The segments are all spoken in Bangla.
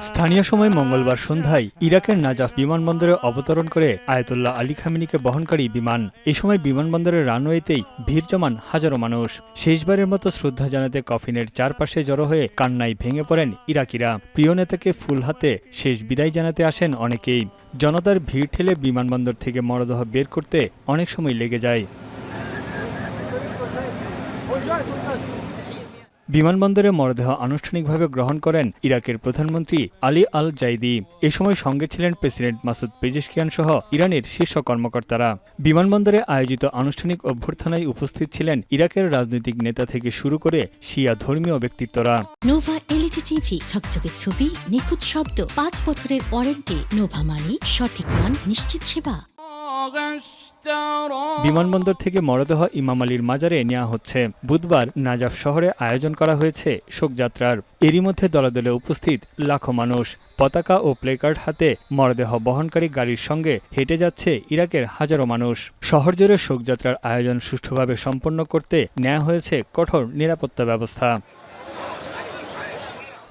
স্থানীয় সময় মঙ্গলবার সন্ধ্যায় ইরাকের নাজাফ বিমানবন্দরে অবতরণ করে আয়াতুল্লাহ আলী খামেনিকে বহনকারী বিমান। এ সময় বিমানবন্দরের রানওয়েতেই ভিড় জমান হাজারো মানুষ। শেষবারের মতো শ্রদ্ধা জানাতে কফিনের চারপাশে জড়ো হয়ে কান্নায় ভেঙে পড়েন ইরাকিরা। প্রিয় নেতাকে ফুল হাতে শেষ বিদায় জানাতে আসেন অনেকেই। জনতার ভিড় ঠেলে বিমানবন্দর থেকে মরদেহ বের করতে অনেক সময় লেগে যায়। বিমানবন্দরে মরদেহ আনুষ্ঠানিকভাবে গ্রহণ করেন ইরাকের প্রধানমন্ত্রী আলী আল জাইদি। এ সময় সঙ্গে ছিলেন প্রেসিডেন্ট মাসুদ পেজেশকিয়ান সহ ইরানের শীর্ষ কর্মকর্তারা। বিমানবন্দরে আয়োজিত আনুষ্ঠানিক অভ্যর্থনায় উপস্থিত ছিলেন ইরাকের রাজনৈতিক নেতা থেকে শুরু করে শিয়া ধর্মীয় ব্যক্তিত্বরা। নোভা এলইডি টিভি, ঝকঝকে ছবি, নিখুঁত শব্দ, ৫ বছরের ওয়ারেন্টি। নোভা মানে সঠিক মান, নিশ্চিত সেবা। বিমানবন্দর থেকে মরদেহ ইমাম আলীর মাজারে নেওয়া হচ্ছে। বুধবার নাজাফ শহরে আয়োজন করা হয়েছে শোকযাত্রার। এরই মধ্যে দলে দলে উপস্থিত লাখো মানুষ। পতাকা ও প্লেকার্ড হাতে মরদেহ বহনকারী গাড়ির সঙ্গে হেঁটে যাচ্ছে ইরাকের হাজারো মানুষ। শহর জুড়ে শোকযাত্রার আয়োজন সুষ্ঠুভাবে সম্পন্ন করতে নেওয়া হয়েছে কঠোর নিরাপত্তা ব্যবস্থা।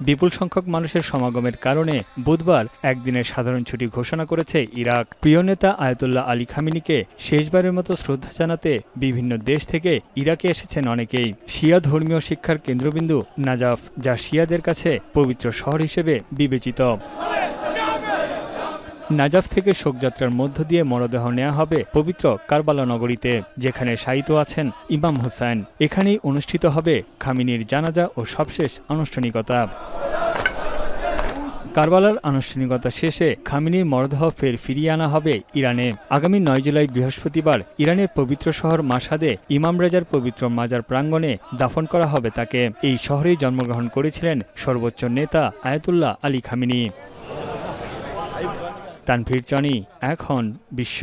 বিপুল সংখ্যক মানুষের সমাগমের কারণে বুধবার একদিনের সাধারণ ছুটি ঘোষণা করেছে ইরাক। প্রিয় নেতা আয়াতুল্লাহ আলী খামেনিকে শেষবারের মতো শ্রদ্ধা জানাতে বিভিন্ন দেশ থেকে ইরাকে এসেছেন অনেকেই। শিয়া ধর্মীয় শিক্ষার কেন্দ্রবিন্দু নাজাফ, যা শিয়াদের কাছে পবিত্র শহর হিসেবে বিবেচিত। নাজাফ থেকে শোকযাত্রার মধ্য দিয়ে মরদেহ নেওয়া হবে পবিত্র কারবালা নগরীতে, যেখানে শায়িত আছেন ইমাম হুসাইন। এখানেই অনুষ্ঠিত হবে খামেনির জানাজা ও সবশেষ আনুষ্ঠানিকতা। কারবালার আনুষ্ঠানিকতা শেষে খামেনির মরদেহ ফের ফিরিয়ে আনা হবে ইরানে। আগামী ৯ জুলাই বৃহস্পতিবার ইরানের পবিত্র শহর মাশহাদে ইমাম রেজার পবিত্র মাজার প্রাঙ্গণে দাফন করা হবে তাকে। এই শহরেই জন্মগ্রহণ করেছিলেন সর্বোচ্চ নেতা Ayatollah Ali Khamenei. Tanvir Johnny, এখন বিশ্ব।